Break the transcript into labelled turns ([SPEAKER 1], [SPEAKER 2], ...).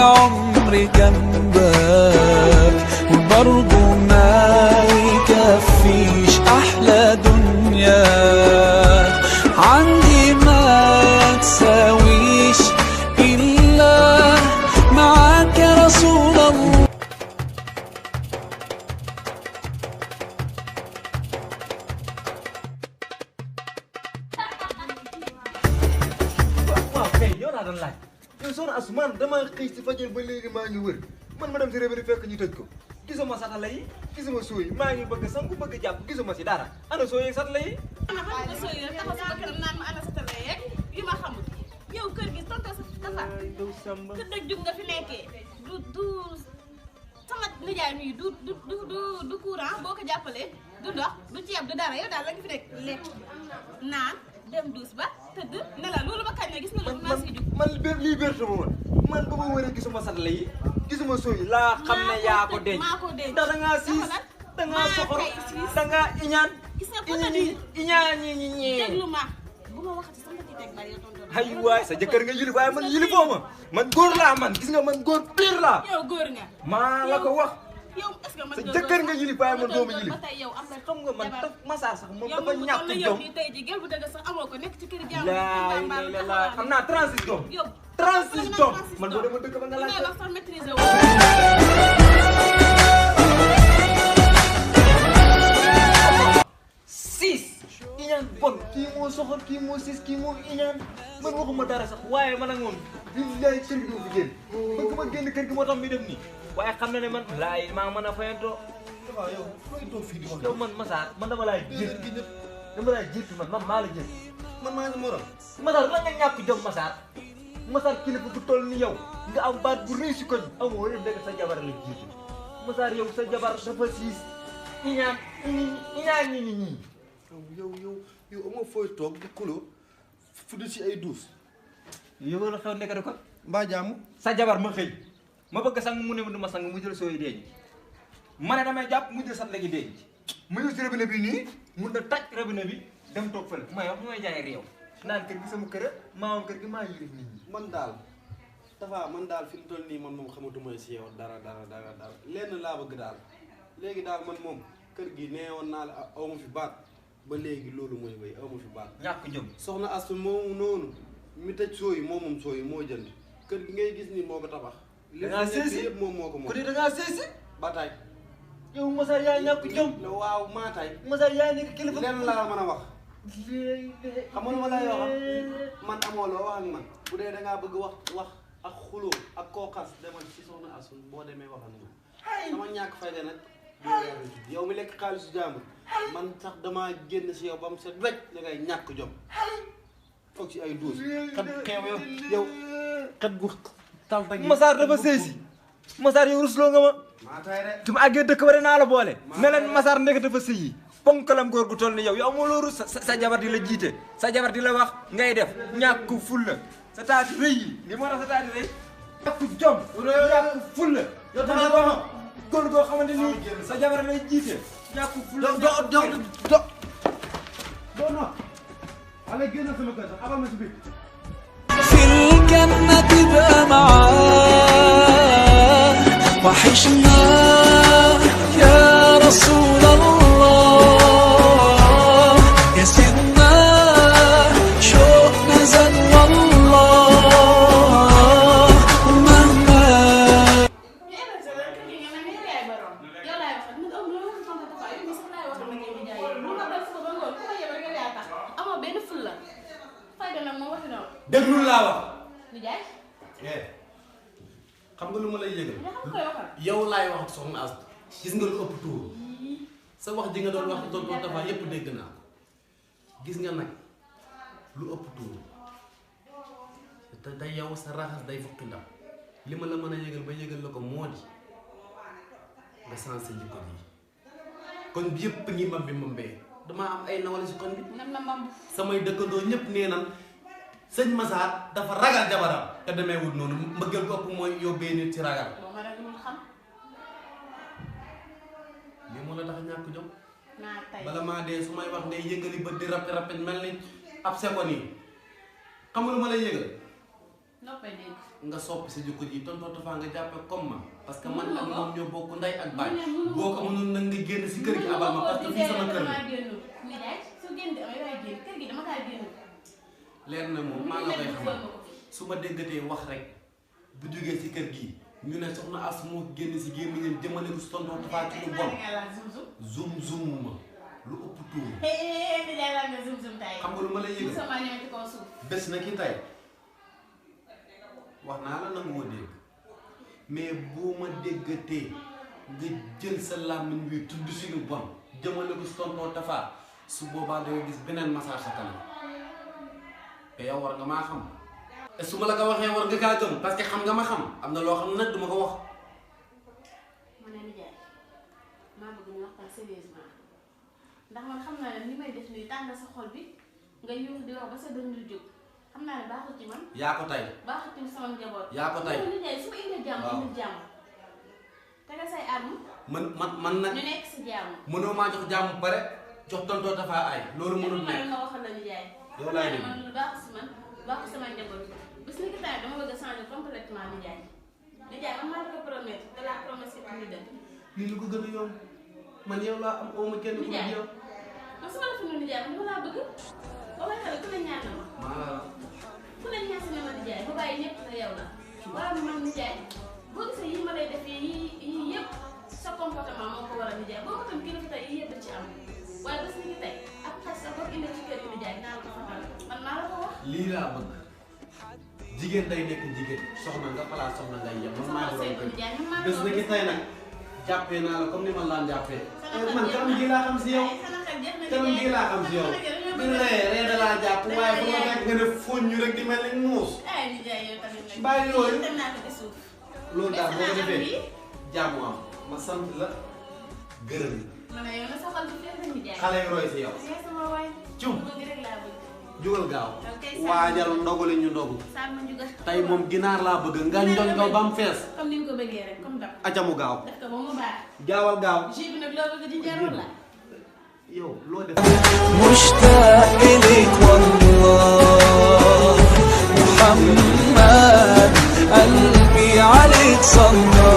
[SPEAKER 1] العمر جنبك وبرضه ما يكفيش أحلى دنيا عندي ما تساويش إلا معاك يا رسول الله.
[SPEAKER 2] yow laa doon laaj yow soxna Asou man dama xëy si fajar ba léegi maa ngi wër man ma dem si réew mi fekk ñu tëj ko gisuma satala yi gisuma sooy maa ngi bëgg sangu bëgg jàpp gisuma si dara ana sooy ak satala yi.
[SPEAKER 3] ana xam nga sooy rek taxaw sama kanam naan ma ana satala yeeg yu ma xamul yow kër gi tonton sa tafa kër dëgg jug nga fi nekkee du sama nijaay mi du courant boo ko jàppalee du ndox du ceeb du dara yow daal la nga fi nekk lekk naan dem duus ba tëdd ne la loolu ba kañ la gis nga loolu maa si jug
[SPEAKER 2] man lii bérte ma man ba ma wëree gisuma satala yi gisuma sooy laa xam ne yaa ko denc
[SPEAKER 3] maa ko denc
[SPEAKER 2] da ngaa siis da ngaa soxor da ngaa iñaan
[SPEAKER 3] gis nga bu tëdd
[SPEAKER 2] iñaan ñi
[SPEAKER 3] déglu ma bu ma waxati sax nga ci teg bari yow tonton
[SPEAKER 2] ay waay sa jëkkër nga yilif waaye man yilifoo ma man góor laa man gis nga man góor pire laa
[SPEAKER 3] yow góor nga
[SPEAKER 2] maa la ko wax
[SPEAKER 3] yow est-ce que man
[SPEAKER 2] sa jëkkër nga yilif waaye man doo ma yilif
[SPEAKER 3] ba tey yow am na
[SPEAKER 2] xam nga man taf masaa sax moom
[SPEAKER 3] yow
[SPEAKER 2] dafa ñàkk
[SPEAKER 3] yow
[SPEAKER 2] jom
[SPEAKER 3] nii tey ji gel bu dëgg sax amoo ko nekk ci kër jàmm
[SPEAKER 2] laa xam naa transit doom
[SPEAKER 3] yow
[SPEAKER 2] transit doom man boo dema dëkk ba nga laaj
[SPEAKER 3] wax sax maîtriser wu
[SPEAKER 2] siis iñaan bon kii moo soxor kii moo siis kii moo iñaan man waxuma dara sax waaye man ak moom billaay kër gi doo fi génn bëgg ma génn kër gi moo tax mi def nii waaye xam na ne man laay maa mën a fayantoo
[SPEAKER 4] waaw yow looy toog fii di wax
[SPEAKER 2] yow man Massar man dama laay jël
[SPEAKER 4] gi ñëpp
[SPEAKER 2] dama laay jël man maa la jël
[SPEAKER 4] man maa ngi moral
[SPEAKER 2] Massar la nga ñàkk jom Massar Massar kilifa bu toll ni yow nga am baat bu rëy si koñ amoo yëpp nekk sa jabar la jiitu Massar yow sa jabar dafa siis iñaan ñi
[SPEAKER 4] yow amoo fooy toog di kuloo fu di si ay duus
[SPEAKER 2] yow la xew nekk ko
[SPEAKER 4] mbaa jàmm
[SPEAKER 2] sa jabar ma xëy ma bëgg sang mu ne ma du ma sang mu jël sooy denc ma ne damay jàpp mu jël sat léegi denc mu ñëw si robinet bi nii mun na taj robinet bi dem toog fële may wax mooy jaay réew naan kër gi sama kër maamam kër gi maa yilif nit ñi
[SPEAKER 4] man daal Tafa man daal fi mu toll nii man moom xamatuma si yow dara lenn laa bëgg daal léegi daal man moom kër gi neewoon naa la aw ma fi baat ba léegi loolu mooy wéy aw ma fi baat
[SPEAKER 2] ñàkk jëm
[SPEAKER 4] soxna Asou moomu noonu mi tëj sooyi moomum sooyi moo jënd kër gi ngay gis ni moo ko tabax li
[SPEAKER 2] dangaa seesi
[SPEAKER 4] yëpp moom moo ko moom
[SPEAKER 2] ku di dangaa seesi
[SPEAKER 4] ba tay
[SPEAKER 2] yow Massar yaa ñàkk jom
[SPEAKER 4] la waaw maa tay
[SPEAKER 2] Massar yaa nekk kilifa
[SPEAKER 4] lenn laa mën a wax xam nga lu ma lay wax man amoo loo wax ak man bu dee dangaa bëgg wax ak xuloo ak koo xas demal ci soxna Asou boo demee wax ak moom sama ñàkk fayda nag yow mi lekk xaalisu jàmbur man sax damaa génn si yow ba mu set wecc da ngay ñàkk jom foog si ay douze xet xeew yow xet gu tal tak
[SPEAKER 2] Massar dafa seesi Massar yow rusloo nga ma
[SPEAKER 4] maa tay de
[SPEAKER 2] su ma àggee dëkk bare naa la boole ne leen Massar nekk dafa sëyi ponkalam góor gu toll ni yow amoo loo rus sa jabar di la jiite sa jabar di la wax ngay def ñàkk fulla sa taati rëy yi li moo tax sa taati rëy ñàkk jom ñàkk fulla yow tamit boo góor goo xamante ni sa jabar lay jiite ñàkk fulla
[SPEAKER 4] no ala génn sama kër sax abal ma si biir
[SPEAKER 1] في الجنة بقى معاه وحشنا يا رسول الله يا سيدنا شوقنا زاد والله مهما
[SPEAKER 2] déglul laa wax
[SPEAKER 4] xam nga lu ma lay yëgal
[SPEAKER 3] koy waxal
[SPEAKER 4] yow laay wax ak soxna Asou gis nga lu ëpp tuur sa wax ji nga doon wax tonton Tafa yépp dégg naa ko gis nga nag lu ëpp tuur te yow sa raxas day fukki ndam li ma la mën a yëgal ba yëgal la ko moo di nga sensé jikko ji kon bi yëpp ngi mbambee damaa am ay nawale si kon bi samay dëkkandoo ñëpp nee nan sëñ Massar dafa ragal jabaram te demee wut noonu mbëggeel ko ëpp mooy yóbbee nit ci ragal lii moo la tax a ñàkk jom bala maa dee su may wax ndey yëngali bët di rapet mel ni ab seconde yi xam nga lu ma lay yëgal
[SPEAKER 3] noppee dégg.
[SPEAKER 4] nga soppi sa jikko ji tonton Tafa nga jàppe comme ma parce que man
[SPEAKER 3] Mënuma
[SPEAKER 4] ak
[SPEAKER 3] ko.
[SPEAKER 4] moom ñoo bokk ndey ak baay
[SPEAKER 3] Mënuma ko.
[SPEAKER 4] boo ko mënoon nag nga génn si kër gi abal ma parce que fii sama kër la
[SPEAKER 3] nijaay su génn damay waay génn kër gi dama kaa génn.
[SPEAKER 4] leer na moom maa nga koy xamal su ma déggatee wax rek bu jógee si kër gi ñu ne soxna as moo génn si gémmiñam jëmale ko si tonton Tafa ci lu bon zoom zoom ma lu ëpp tuur
[SPEAKER 3] nijaay laal nga zum zum tay.
[SPEAKER 4] xam nga lu ma lay yëgal
[SPEAKER 3] sama ñëw ci kaw suuf.
[SPEAKER 4] bés na ki tey wax naa la nangu ma dégg mais boo ma déggatee nga jël sa làmmiñ wi tudd si lu bon jëmale ko si tonton Tafa su boobaa danga gis beneen message sa kanam te yow war nga maa xam te su ma la ko waxee war nga kaa gëm parce que xam nga ma xam am na loo xam ne nag duma ko wax
[SPEAKER 3] ma ne nijaay maa bëgg ñu waxtaan sérieusement ndax man xam naa ne ni may def nii tàngal sa xol bi nga yuux di wax ba sa dënn di jóg xam naa ne baaxul ci man
[SPEAKER 4] yaa ko tey
[SPEAKER 3] baaxul ci sama njaboot.
[SPEAKER 4] yaa ko tey
[SPEAKER 3] loolu nijaay su ma indee jàmm
[SPEAKER 4] waaw.
[SPEAKER 3] indil jàmm tegal say arme
[SPEAKER 4] man nag
[SPEAKER 3] ñu nekk si jàmm.
[SPEAKER 4] mënoo maa jox jàmm pare jox tonton Tafa ay loolu mënul
[SPEAKER 3] ma
[SPEAKER 4] nekk
[SPEAKER 3] ma waxal la nijaay.
[SPEAKER 4] yow laay dégg
[SPEAKER 3] man lu baax si man baaxul sama njaboot bis ni ki tey dama bëgg a changer complètement nijaay nijaay man maa la ko promettre te la promesse que ñu dem.
[SPEAKER 4] lii lu ko gën a yomb man yow laa am ooma kenn ku dul yow
[SPEAKER 3] man su ma la fi mu nijaay man laa bëgg ba may xale ku ne ñaan na ma
[SPEAKER 4] maa la
[SPEAKER 3] ku ne ñaan si ne ma nijaay ba bàyyi ñëpp na yow la waaw man nijaay boo gisee yi ma lay def yii yëpp sa comportement moo ko war a nijaay boo ko tam kilifa tey yii yëpp ci am waaye bés ni ki tey ak xas sa bopp indi ci kër yi nijaay naa la ko fatal man maa la ko wax.
[SPEAKER 4] lii laa bëgg jigéen day nekk jigéen soxna nga palaa soxna ngay yem man maa borom kër
[SPEAKER 3] nijaay man maa
[SPEAKER 4] bés na ki tey nag jàppee naa la comme ni ma laan jàppee man kanam gi laa xam si yow kanam gi laa xam si yow bi ree da laa jàpp waaye fu ma fekk nga ne fóon ñu rek di mel ni muus
[SPEAKER 3] ay nijaay yow tamit nag
[SPEAKER 4] bàyyi loolu
[SPEAKER 3] dem naa ko ci suuf
[SPEAKER 4] loolu daal boo ko defee jàmm am ma sant la gërëm
[SPEAKER 3] ma ne yow na sa xol bi fees na nijaay
[SPEAKER 4] xale yi roy si yow
[SPEAKER 3] yaay sama waay
[SPEAKER 4] cum
[SPEAKER 3] bëgg rek laa bëgg
[SPEAKER 4] jugal gaaw
[SPEAKER 3] ok
[SPEAKER 4] waajal ndogu li ñu ndogu
[SPEAKER 3] sàmm juga
[SPEAKER 4] tey moom ginaar laa bëgg nga njoñ ko ba mu fees
[SPEAKER 3] comme ni nga ko bëggee rek comme dab
[SPEAKER 4] acamu gaaw
[SPEAKER 3] def ko ba mu baax
[SPEAKER 4] gaawal gaaw
[SPEAKER 3] jus bi nag loo bëgg di njaroon la
[SPEAKER 4] yow loo def
[SPEAKER 1] مشتاق إليك والله محمد قلبي عليك صلى